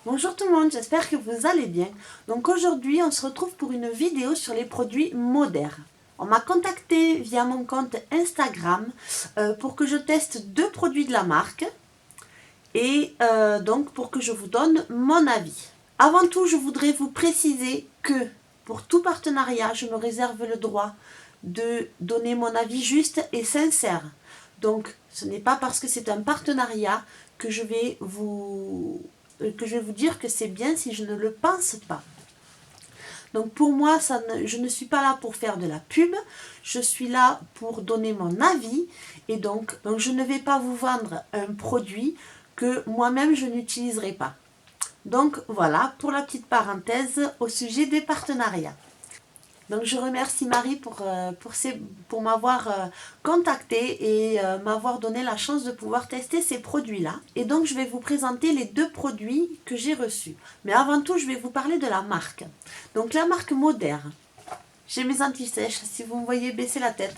Bonjour tout le monde, j'espère que vous allez bien. Donc aujourd'hui, on se retrouve pour une vidéo sur les produits Moder. On m'a contacté via mon compte Instagram pour que je teste deux produits de la marque et donc pour que je vous donne mon avis. Avant tout, je voudrais vous préciser que pour tout partenariat, je me réserve le droit de donner mon avis juste et sincère. Donc, ce n'est pas parce que c'est un partenariat que je vais vous dire que c'est bien si je ne le pense pas. Donc pour moi, je ne suis pas là pour faire de la pub, je suis là pour donner mon avis et donc je ne vais pas vous vendre un produit que moi-même je n'utiliserai pas. Donc voilà pour la petite parenthèse au sujet des partenariats. Donc je remercie Marie pour m'avoir contacté et m'avoir donné la chance de pouvoir tester ces produits-là. Et donc je vais vous présenter les deux produits que j'ai reçus. Mais avant tout, je vais vous parler de la marque. Donc la marque Moder. J'ai mes anti-sèches, si vous me voyez baisser la tête.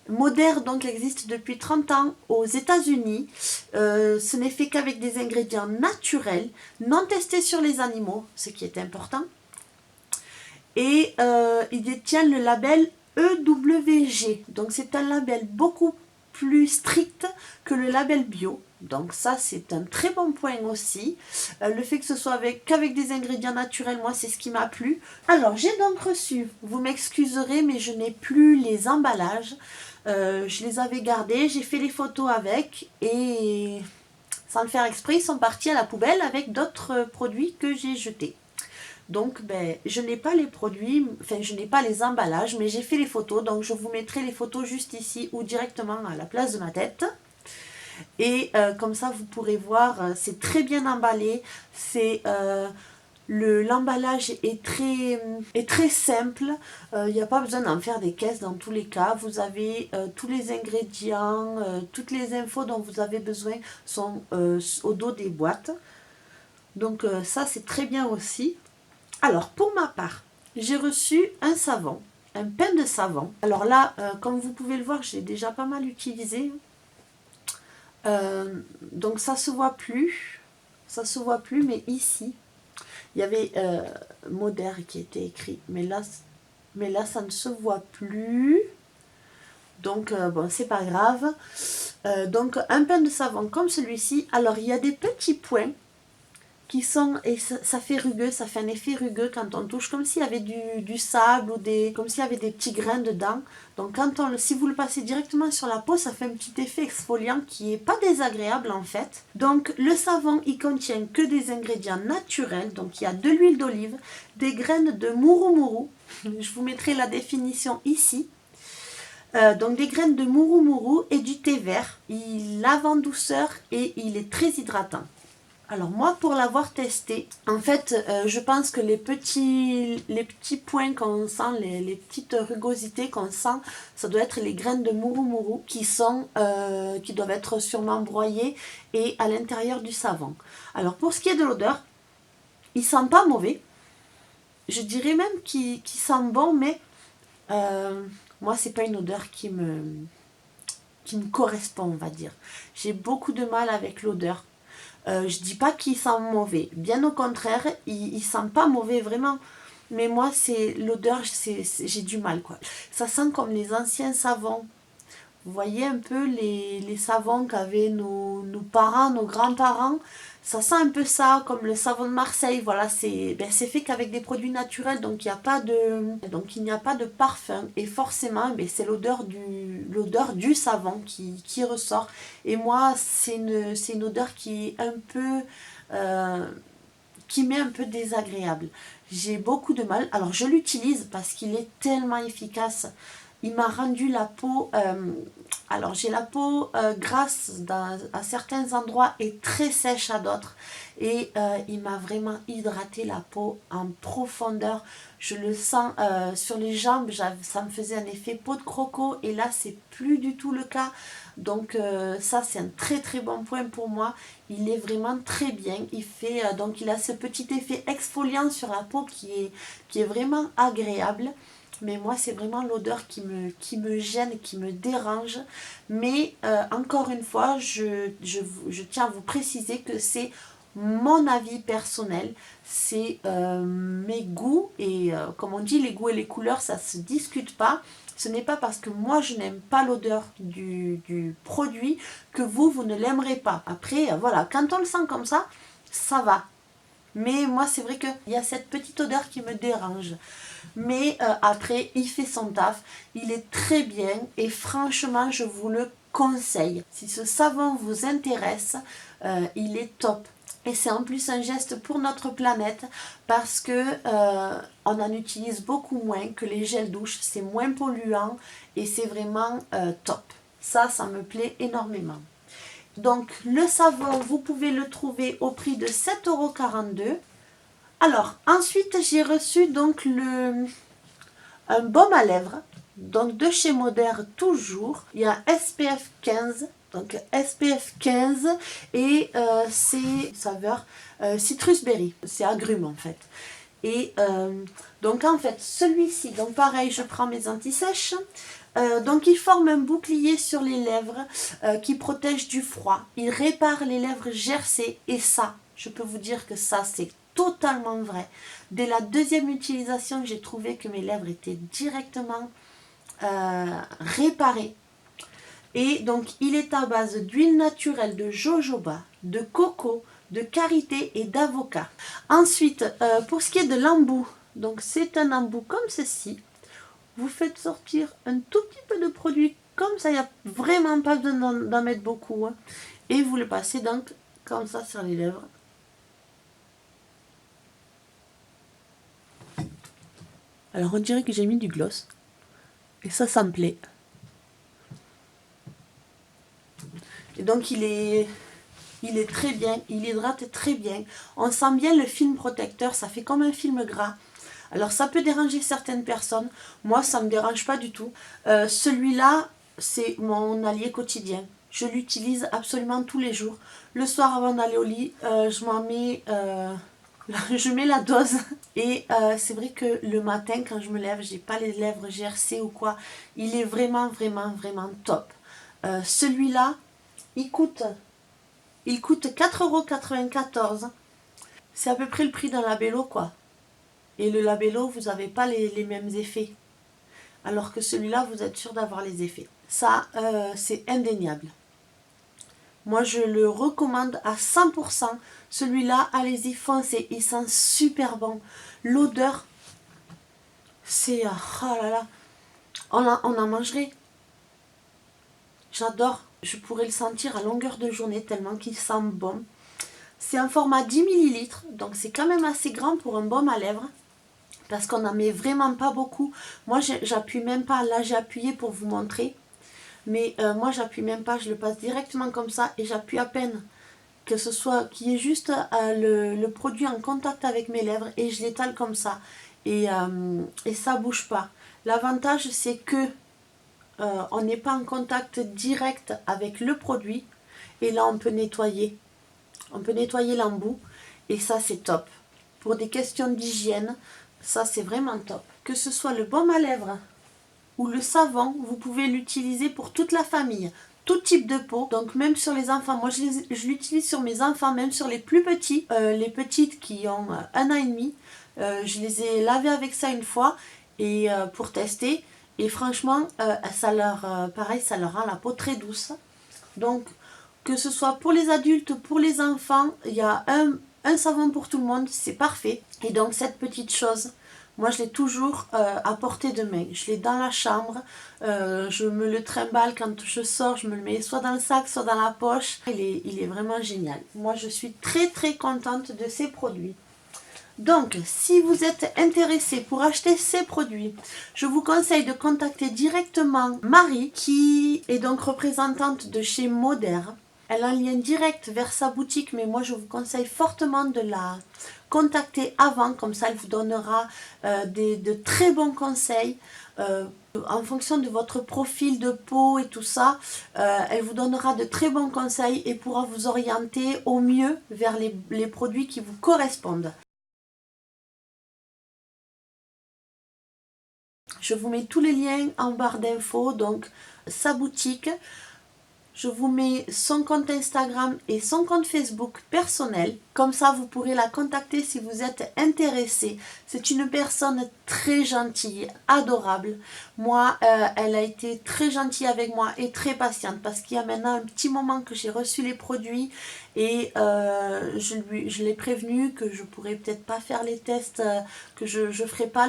Moder donc existe depuis 30 ans aux États-Unis. Ce n'est fait qu'avec des ingrédients naturels, non testés sur les animaux, ce qui est important. Et il détient le label EWG. Donc c'est un label beaucoup plus strict que le label bio. Donc ça c'est un très bon point aussi. Le fait que ce soit qu'avec des ingrédients naturels, moi c'est ce qui m'a plu. Alors j'ai donc reçu, vous m'excuserez mais je n'ai plus les emballages. Je les avais gardés, j'ai fait les photos avec et sans le faire exprès ils sont partis à la poubelle avec d'autres produits que j'ai jetés. Donc, je n'ai pas les produits, enfin, je n'ai pas les emballages, mais j'ai fait les photos. Donc, je vous mettrai les photos juste ici ou directement à la place de ma tête. Et comme ça, vous pourrez voir, c'est très bien emballé. L'emballage est très simple. Il n'y a pas besoin d'en faire des caisses dans tous les cas. Vous avez tous les ingrédients, toutes les infos dont vous avez besoin sont au dos des boîtes. Donc, ça, c'est très bien aussi. Alors, pour ma part, j'ai reçu un savon, un pain de savon. Alors là, comme vous pouvez le voir, j'ai déjà pas mal utilisé. Donc ça se voit plus. Ça se voit plus, mais ici, il y avait Moder qui était écrit. Mais là, ça ne se voit plus. Donc, bon, c'est pas grave. Donc, un pain de savon comme celui-ci. Alors, il y a des petits points qui sont, et ça fait rugueux, ça fait un effet rugueux quand on touche, comme s'il y avait du sable ou comme s'il y avait des petits grains dedans. Donc si vous le passez directement sur la peau, ça fait un petit effet exfoliant qui est pas désagréable en fait. Donc le savon, il contient que des ingrédients naturels, donc il y a de l'huile d'olive, des graines de mouroumou, je vous mettrai la définition ici. Donc des graines de mouroumou et du thé vert. Il lave en douceur et il est très hydratant. Alors moi, pour l'avoir testé, en fait, je pense que les petits points qu'on sent, les petites rugosités qu'on sent, ça doit être les graines de mouroumou qui doivent être sûrement broyées et à l'intérieur du savon. Alors pour ce qui est de l'odeur, il sent pas mauvais. Je dirais même qu'il sent bon, mais moi, c'est pas une odeur qui me correspond, on va dire. J'ai beaucoup de mal avec l'odeur. Je dis pas qu'il sent mauvais, bien au contraire, il sent pas mauvais vraiment. Mais moi, c'est l'odeur, j'ai du mal quoi. Ça sent comme les anciens savons. Vous voyez un peu les savons qu'avaient nos parents, nos grands-parents. Ça sent un peu ça, comme le savon de Marseille. Voilà, c'est fait qu'avec des produits naturels, donc il n'y a pas de parfum. Et forcément, c'est l'odeur du savon qui ressort. Et moi, c'est une odeur qui est un peu qui m'est un peu désagréable. J'ai beaucoup de mal. Alors je l'utilise parce qu'il est tellement efficace. Il m'a rendu la peau, alors j'ai la peau grasse à certains endroits et très sèche à d'autres. Et il m'a vraiment hydraté la peau en profondeur. Je le sens sur les jambes, ça me faisait un effet peau de croco et là c'est plus du tout le cas. Donc ça c'est un très très bon point pour moi. Il est vraiment très bien. Donc il a ce petit effet exfoliant sur la peau qui est vraiment agréable. Mais moi, c'est vraiment l'odeur qui me gêne, qui me dérange. Mais encore une fois, je tiens à vous préciser que c'est mon avis personnel, c'est mes goûts et comme on dit, les goûts et les couleurs, ça ne se discute pas. Ce n'est pas parce que moi je n'aime pas l'odeur du produit que vous ne l'aimerez pas. Après, voilà, quand on le sent comme ça va. Mais moi, c'est vrai qu'il y a cette petite odeur qui me dérange. Mais après, il fait son taf. Il est très bien et franchement, je vous le conseille. Si ce savon vous intéresse, il est top. Et c'est en plus un geste pour notre planète parce que on en utilise beaucoup moins que les gels douche. C'est moins polluant et c'est vraiment top. Ça me plaît énormément. Donc le savon, vous pouvez le trouver au prix de 7,42 €. Alors ensuite j'ai reçu donc un baume à lèvres, donc de chez Modère toujours. Il y a SPF 15, donc SPF 15 et c'est saveur citrus berry, c'est agrumes en fait. Et donc en fait celui-ci, donc pareil je prends mes anti-sèches. Donc il forme un bouclier sur les lèvres qui protège du froid. Il répare les lèvres gercées et ça, je peux vous dire que ça c'est totalement vrai. Dès la deuxième utilisation, j'ai trouvé que mes lèvres étaient directement réparées. Et donc il est à base d'huile naturelle de jojoba, de coco, de karité et d'avocat. Ensuite, pour ce qui est de l'embout, donc c'est un embout comme ceci. Vous faites sortir un tout petit peu de produit comme ça, il n'y a vraiment pas besoin d'en mettre beaucoup. Hein. Et vous le passez donc comme ça sur les lèvres. Alors on dirait que j'ai mis du gloss. Et ça me plaît. Et donc il est très bien, il hydrate très bien. On sent bien le film protecteur, ça fait comme un film gras. Alors ça peut déranger certaines personnes, moi ça ne me dérange pas du tout. Celui-là, c'est mon allié quotidien. Je l'utilise absolument tous les jours. Le soir avant d'aller au lit, je m'en mets, je mets la dose. Et c'est vrai que le matin quand je me lève, j'ai pas les lèvres gercées ou quoi. Il est vraiment, vraiment, vraiment top. Celui-là, il coûte 4,94 €. C'est à peu près le prix d'un labello quoi. Et le labello, vous n'avez pas les mêmes effets. Alors que celui-là, vous êtes sûr d'avoir les effets. Ça, c'est indéniable. Moi, je le recommande à 100%. Celui-là, allez-y, foncez. Il sent super bon. L'odeur, c'est... oh là là. On en mangerait. J'adore. Je pourrais le sentir à longueur de journée tellement qu'il sent bon. C'est un format 10 ml. Donc, c'est quand même assez grand pour un baume à lèvres. Parce qu'on n'en met vraiment pas beaucoup. Moi, j'appuie même pas. Là, j'ai appuyé pour vous montrer. Mais moi, j'appuie même pas. Je le passe directement comme ça et j'appuie à peine. Que ce soit, qu'il y ait juste le produit en contact avec mes lèvres et je l'étale comme ça. Et ça bouge pas. L'avantage, c'est que on n'est pas en contact direct avec le produit. Et là, on peut nettoyer. On peut nettoyer l'embout. Et ça, c'est top. Pour des questions d'hygiène, ça, c'est vraiment top. Que ce soit le baume à lèvres ou le savon, vous pouvez l'utiliser pour toute la famille. Tout type de peau, donc même sur les enfants. Moi, je l'utilise sur mes enfants, même sur les plus petits. Les petites qui ont 1 an et demi. Je les ai lavées avec ça une fois et pour tester. Et franchement, pareil, ça leur rend la peau très douce. Donc, que ce soit pour les adultes, pour les enfants, il y a un savon pour tout le monde, c'est parfait. Et donc cette petite chose, moi je l'ai toujours à portée de main. Je l'ai dans la chambre, je me le trimballe quand je sors, je me le mets soit dans le sac, soit dans la poche. Il est vraiment génial. Moi je suis très très contente de ces produits. Donc, si vous êtes intéressé pour acheter ces produits, je vous conseille de contacter directement Marie, qui est donc représentante de chez Modère. Elle a un lien direct vers sa boutique, mais moi je vous conseille fortement de la contacter avant, comme ça elle vous donnera de très bons conseils. En fonction de votre profil de peau et tout ça, elle vous donnera de très bons conseils et pourra vous orienter au mieux vers les produits qui vous correspondent. Je vous mets tous les liens en barre d'infos, donc sa boutique. Je vous mets son compte Instagram et son compte Facebook personnel. Comme ça, vous pourrez la contacter si vous êtes intéressé. C'est une personne très gentille, adorable. Moi, elle a été très gentille avec moi et très patiente parce qu'il y a maintenant un petit moment que j'ai reçu les produits et je l'ai prévenu que je pourrais peut-être pas faire les tests, que je ferai pas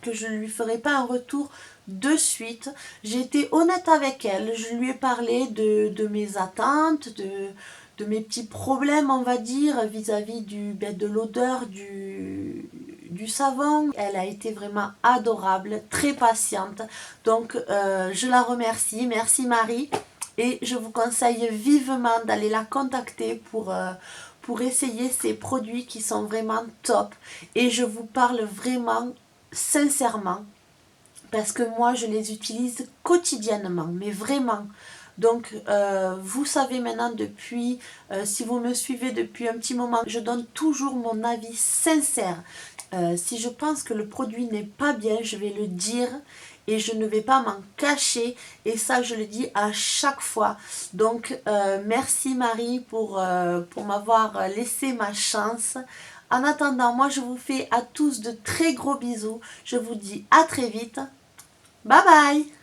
que je ne lui ferai pas un retour de suite. J'ai été honnête avec elle, je lui ai parlé de mes attentes, de mes petits problèmes, on va dire, vis-à-vis de l'odeur du savon. Elle a été vraiment adorable, très patiente. Donc, je la remercie. Merci Marie. Et je vous conseille vivement d'aller la contacter pour essayer ces produits qui sont vraiment top. Et je vous parle vraiment sincèrement, parce que moi je les utilise quotidiennement, mais vraiment. Donc vous savez maintenant depuis, si vous me suivez depuis un petit moment, je donne toujours mon avis sincère. Si je pense que le produit n'est pas bien, je vais le dire et je ne vais pas m'en cacher, et ça je le dis à chaque fois. Donc merci Marie pour m'avoir laissé ma chance. En attendant, moi je vous fais à tous de très gros bisous. Je vous dis à très vite. Bye bye.